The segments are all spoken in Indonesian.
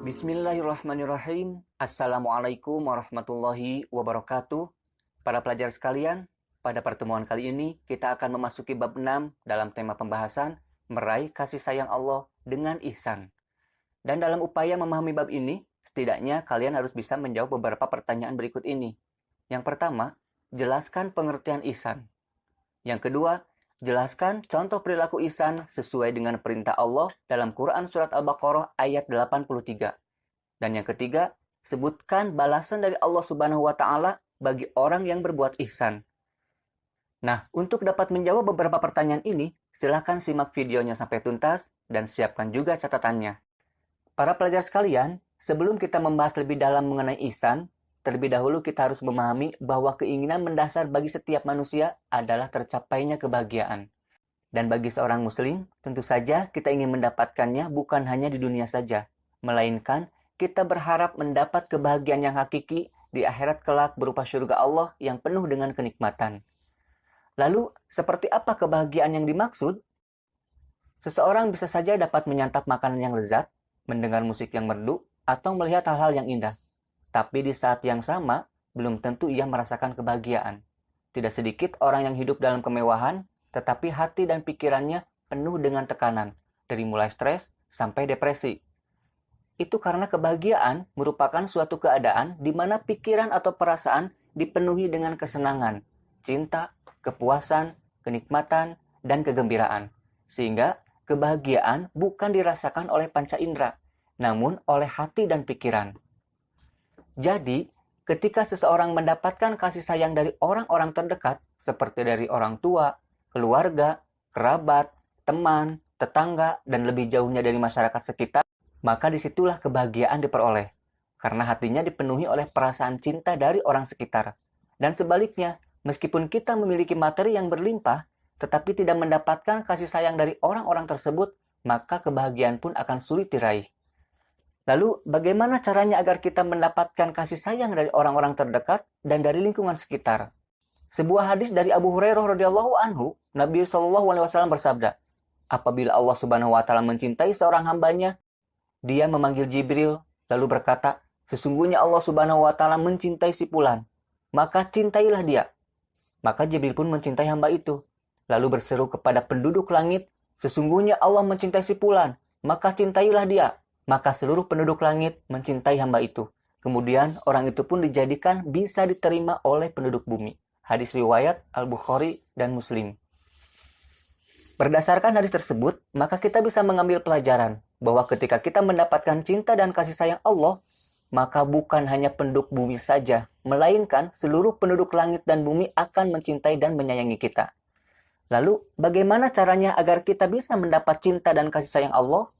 Bismillahirrahmanirrahim. Assalamualaikum warahmatullahi wabarakatuh. Para pelajar sekalian, pada pertemuan kali ini kita akan memasuki bab 6 dalam tema pembahasan meraih kasih sayang Allah dengan ihsan. Dan dalam upaya memahami bab ini, setidaknya kalian harus bisa menjawab beberapa pertanyaan berikut ini. Yang pertama, jelaskan pengertian ihsan. Yang kedua, jelaskan contoh perilaku ihsan sesuai dengan perintah Allah dalam Quran Surat Al-Baqarah ayat 83. Dan yang ketiga, sebutkan balasan dari Allah Subhanahu wa Ta'ala bagi orang yang berbuat ihsan. Nah, untuk dapat menjawab beberapa pertanyaan ini, silahkan simak videonya sampai tuntas dan siapkan juga catatannya. Para pelajar sekalian, sebelum kita membahas lebih dalam mengenai ihsan, terlebih dahulu kita harus memahami bahwa keinginan mendasar bagi setiap manusia adalah tercapainya kebahagiaan. Dan bagi seorang muslim, tentu saja kita ingin mendapatkannya bukan hanya di dunia saja, melainkan kita berharap mendapat kebahagiaan yang hakiki di akhirat kelak berupa surga Allah yang penuh dengan kenikmatan. Lalu, seperti apa kebahagiaan yang dimaksud? Seseorang bisa saja dapat menyantap makanan yang lezat, mendengar musik yang merdu, atau melihat hal-hal yang indah. Tapi di saat yang sama, belum tentu ia merasakan kebahagiaan. Tidak sedikit orang yang hidup dalam kemewahan, tetapi hati dan pikirannya penuh dengan tekanan, dari mulai stres sampai depresi. Itu karena kebahagiaan merupakan suatu keadaan di mana pikiran atau perasaan dipenuhi dengan kesenangan, cinta, kepuasan, kenikmatan, dan kegembiraan. Sehingga kebahagiaan bukan dirasakan oleh panca indera, namun oleh hati dan pikiran. Jadi, ketika seseorang mendapatkan kasih sayang dari orang-orang terdekat, seperti dari orang tua, keluarga, kerabat, teman, tetangga, dan lebih jauhnya dari masyarakat sekitar, maka disitulah kebahagiaan diperoleh, karena hatinya dipenuhi oleh perasaan cinta dari orang sekitar. Dan sebaliknya, meskipun kita memiliki materi yang berlimpah, tetapi tidak mendapatkan kasih sayang dari orang-orang tersebut, maka kebahagiaan pun akan sulit diraih. Lalu, bagaimana caranya agar kita mendapatkan kasih sayang dari orang-orang terdekat dan dari lingkungan sekitar? Sebuah hadis dari Abu Hurairah radhiyallahu anhu, Nabi SAW bersabda, apabila Allah Subhanahu wa Ta'ala mencintai seorang hambanya, dia memanggil Jibril, lalu berkata, sesungguhnya Allah Subhanahu wa Ta'ala mencintai si fulan, maka cintailah dia. Maka Jibril pun mencintai hamba itu, lalu berseru kepada penduduk langit, sesungguhnya Allah mencintai si fulan, maka cintailah dia. Maka seluruh penduduk langit mencintai hamba itu. Kemudian orang itu pun dijadikan bisa diterima oleh penduduk bumi. Hadis riwayat Al-Bukhari dan Muslim. Berdasarkan hadis tersebut, maka kita bisa mengambil pelajaran bahwa ketika kita mendapatkan cinta dan kasih sayang Allah, maka bukan hanya penduduk bumi saja, melainkan seluruh penduduk langit dan bumi akan mencintai dan menyayangi kita. Lalu, bagaimana caranya agar kita bisa mendapat cinta dan kasih sayang Allah?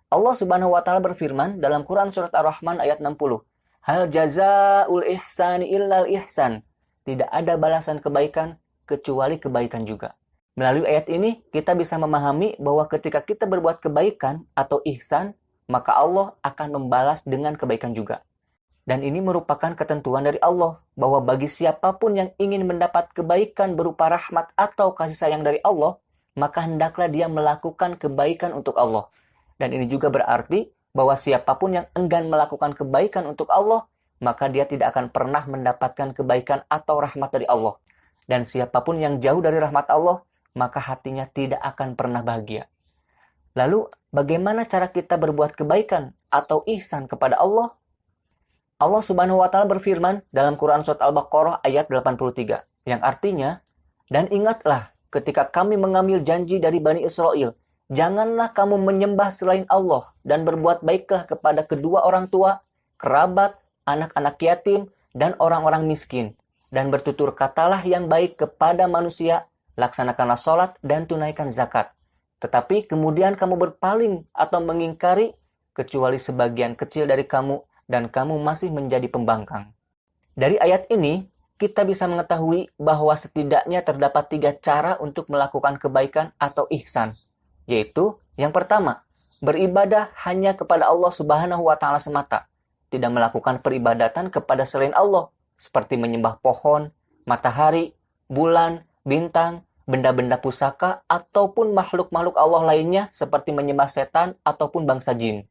Allah Subhanahu wa Ta'ala berfirman dalam Quran Surat Ar-Rahman ayat 60. Hal jazaa'ul ihsani illal ihsan. Tidak ada balasan kebaikan kecuali kebaikan juga. Melalui ayat ini, kita bisa memahami bahwa ketika kita berbuat kebaikan atau ihsan, maka Allah akan membalas dengan kebaikan juga. Dan ini merupakan ketentuan dari Allah, bahwa bagi siapapun yang ingin mendapat kebaikan berupa rahmat atau kasih sayang dari Allah, maka hendaklah dia melakukan kebaikan untuk Allah. Dan ini juga berarti bahwa siapapun yang enggan melakukan kebaikan untuk Allah, maka dia tidak akan pernah mendapatkan kebaikan atau rahmat dari Allah. Dan siapapun yang jauh dari rahmat Allah, maka hatinya tidak akan pernah bahagia. Lalu, bagaimana cara kita berbuat kebaikan atau ihsan kepada Allah? Allah Subhanahu wa Ta'ala berfirman dalam Quran Surat Al-Baqarah ayat 83, yang artinya, dan ingatlah ketika kami mengambil janji dari Bani Israel, janganlah kamu menyembah selain Allah dan berbuat baiklah kepada kedua orang tua, kerabat, anak-anak yatim, dan orang-orang miskin. Dan bertutur katalah yang baik kepada manusia, laksanakanlah sholat dan tunaikan zakat. Tetapi kemudian kamu berpaling atau mengingkari, kecuali sebagian kecil dari kamu, dan kamu masih menjadi pembangkang. Dari ayat ini, kita bisa mengetahui bahwa setidaknya terdapat 3 cara untuk melakukan kebaikan atau ihsan. Yaitu, yang pertama, beribadah hanya kepada Allah Subhanahu wa Ta'ala semata. Tidak melakukan peribadatan kepada selain Allah, seperti menyembah pohon, matahari, bulan, bintang, benda-benda pusaka, ataupun makhluk-makhluk Allah lainnya seperti menyembah setan ataupun bangsa jin.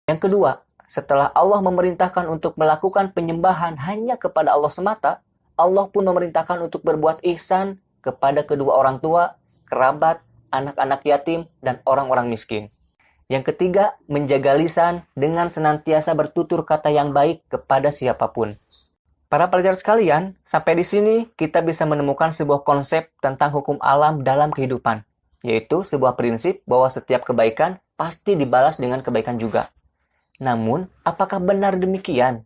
Yang kedua, setelah Allah memerintahkan untuk melakukan penyembahan hanya kepada Allah semata, Allah pun memerintahkan untuk berbuat ihsan kepada kedua orang tua, kerabat, anak-anak yatim, dan orang-orang miskin. Yang ketiga, menjaga lisan dengan senantiasa bertutur kata yang baik kepada siapapun. Para pelajar sekalian, sampai di sini kita bisa menemukan sebuah konsep tentang hukum alam dalam kehidupan, yaitu sebuah prinsip bahwa setiap kebaikan pasti dibalas dengan kebaikan juga. Namun, apakah benar demikian?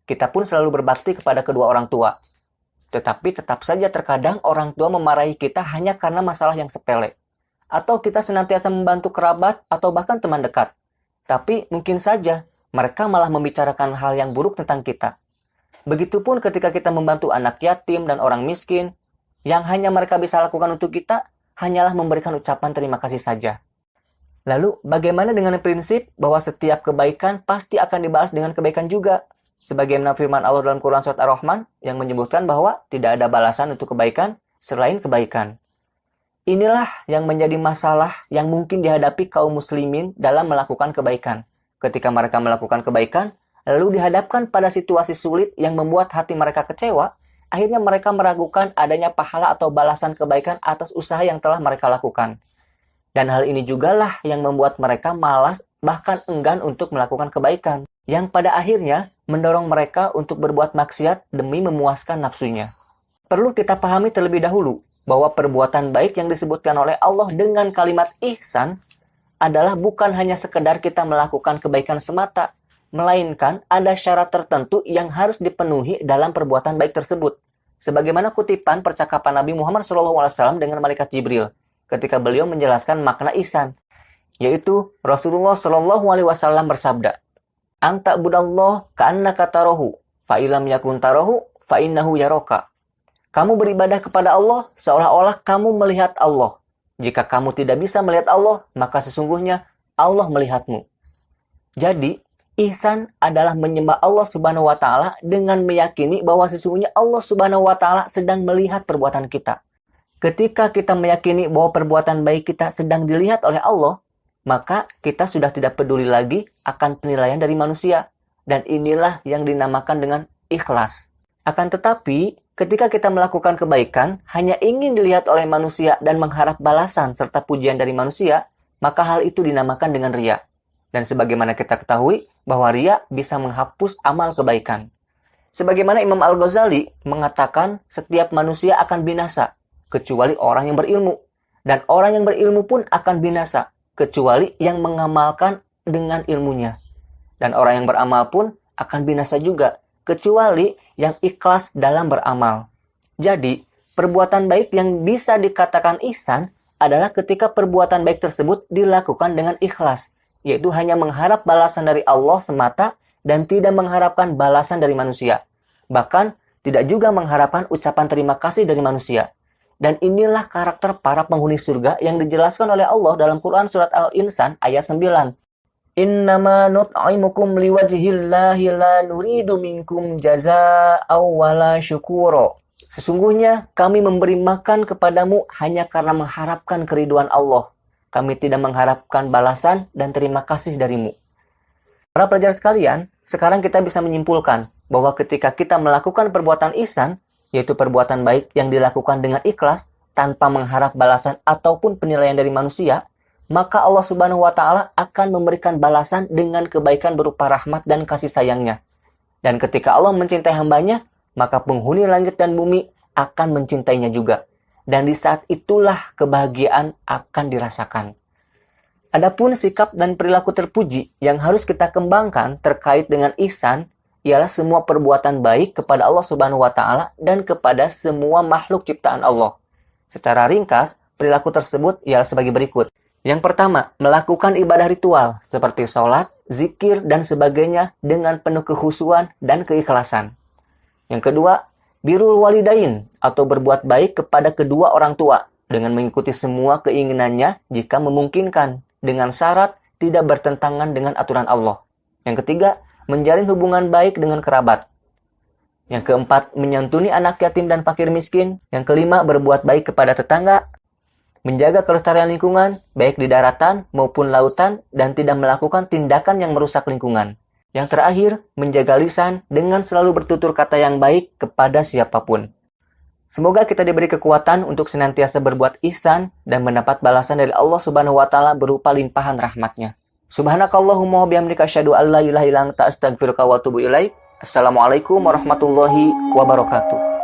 Kita pun selalu berbakti kepada kedua orang tua. Tetapi tetap saja terkadang orang tua memarahi kita hanya karena masalah yang sepele. Atau kita senantiasa membantu kerabat atau bahkan teman dekat. Tapi mungkin saja mereka malah membicarakan hal yang buruk tentang kita. Begitupun ketika kita membantu anak yatim dan orang miskin, yang hanya mereka bisa lakukan untuk kita hanyalah memberikan ucapan terima kasih saja. Lalu, bagaimana dengan prinsip bahwa setiap kebaikan pasti akan dibalas dengan kebaikan juga? Sebagaimana firman Allah dalam Quran Surat Ar-Rahman yang menyebutkan bahwa tidak ada balasan untuk kebaikan selain kebaikan. Inilah yang menjadi masalah yang mungkin dihadapi kaum muslimin dalam melakukan kebaikan. Ketika mereka melakukan kebaikan, lalu dihadapkan pada situasi sulit yang membuat hati mereka kecewa, akhirnya mereka meragukan adanya pahala atau balasan kebaikan atas usaha yang telah mereka lakukan. Dan hal ini jugalah yang membuat mereka malas bahkan enggan untuk melakukan kebaikan, yang pada akhirnya mendorong mereka untuk berbuat maksiat demi memuaskan nafsunya. Perlu kita pahami terlebih dahulu bahwa perbuatan baik yang disebutkan oleh Allah dengan kalimat ihsan adalah bukan hanya sekedar kita melakukan kebaikan semata, melainkan ada syarat tertentu yang harus dipenuhi dalam perbuatan baik tersebut. Sebagaimana kutipan percakapan Nabi Muhammad SAW dengan malaikat Jibril ketika beliau menjelaskan makna ihsan, yaitu Rasulullah SAW bersabda, "Anta budallah ka'annaka tarahu, fa ilam yakun tarahu, fa innahu yaraka." Kamu beribadah kepada Allah seolah-olah kamu melihat Allah. Jika kamu tidak bisa melihat Allah, maka sesungguhnya Allah melihatmu. Jadi, ihsan adalah menyembah Allah Subhanahu wa taala dengan meyakini bahwa sesungguhnya Allah Subhanahu wa taala sedang melihat perbuatan kita. Ketika kita meyakini bahwa perbuatan baik kita sedang dilihat oleh Allah, maka kita sudah tidak peduli lagi akan penilaian dari manusia. Dan inilah yang dinamakan dengan ikhlas. Akan tetapi, ketika kita melakukan kebaikan hanya ingin dilihat oleh manusia dan mengharap balasan serta pujian dari manusia, maka hal itu dinamakan dengan riya. Dan sebagaimana kita ketahui bahwa riya bisa menghapus amal kebaikan. Sebagaimana Imam Al-Ghazali mengatakan setiap manusia akan binasa, kecuali orang yang berilmu. Dan orang yang berilmu pun akan binasa, kecuali yang mengamalkan dengan ilmunya. Dan orang yang beramal pun akan binasa juga, kecuali yang ikhlas dalam beramal. Jadi, perbuatan baik yang bisa dikatakan ihsan adalah ketika perbuatan baik tersebut dilakukan dengan ikhlas, yaitu hanya mengharap balasan dari Allah semata dan tidak mengharapkan balasan dari manusia. Bahkan, tidak juga mengharapkan ucapan terima kasih dari manusia. Dan inilah karakter para penghuni surga yang dijelaskan oleh Allah dalam Quran Surat Al-Insan ayat 9. Innama nut'imukum liwajhillahi la nuridu minkum jazaa'a wala syukura. Sesungguhnya kami memberi makan kepadamu hanya karena mengharapkan keriduan Allah. Kami tidak mengharapkan balasan dan terima kasih darimu. Para pelajar sekalian, sekarang kita bisa menyimpulkan bahwa ketika kita melakukan perbuatan ihsan, yaitu perbuatan baik yang dilakukan dengan ikhlas tanpa mengharap balasan ataupun penilaian dari manusia, maka Allah Subhanahu wa taala akan memberikan balasan dengan kebaikan berupa rahmat dan kasih sayangnya. Dan ketika Allah mencintai hambanya, maka penghuni langit dan bumi akan mencintainya juga. Dan di saat itulah kebahagiaan akan dirasakan. Adapun sikap dan perilaku terpuji yang harus kita kembangkan terkait dengan ihsan ialah semua perbuatan baik kepada Allah Subhanahu wa taala dan kepada semua makhluk ciptaan Allah. Secara ringkas, perilaku tersebut ialah sebagai berikut. Yang pertama, melakukan ibadah ritual seperti sholat, zikir, dan sebagainya dengan penuh kekhusyuan dan keikhlasan. Yang kedua, birrul walidain atau berbuat baik kepada kedua orang tua dengan mengikuti semua keinginannya jika memungkinkan dengan syarat tidak bertentangan dengan aturan Allah. Yang ketiga, menjalin hubungan baik dengan kerabat. Yang keempat, menyantuni anak yatim dan fakir miskin. Yang kelima, berbuat baik kepada tetangga. Menjaga kelestarian lingkungan, baik di daratan maupun lautan, dan tidak melakukan tindakan yang merusak lingkungan. Yang terakhir, menjaga lisan dengan selalu bertutur kata yang baik kepada siapapun. Semoga kita diberi kekuatan untuk senantiasa berbuat ihsan dan mendapat balasan dari Allah Subhanahu wa taala berupa limpahan rahmatnya. Subhanakallahumma wa bihamdika asyhadu an la ilaha illa anta astaghfiruka wa atubu ilaik. Assalamualaikum warahmatullahi wabarakatuh.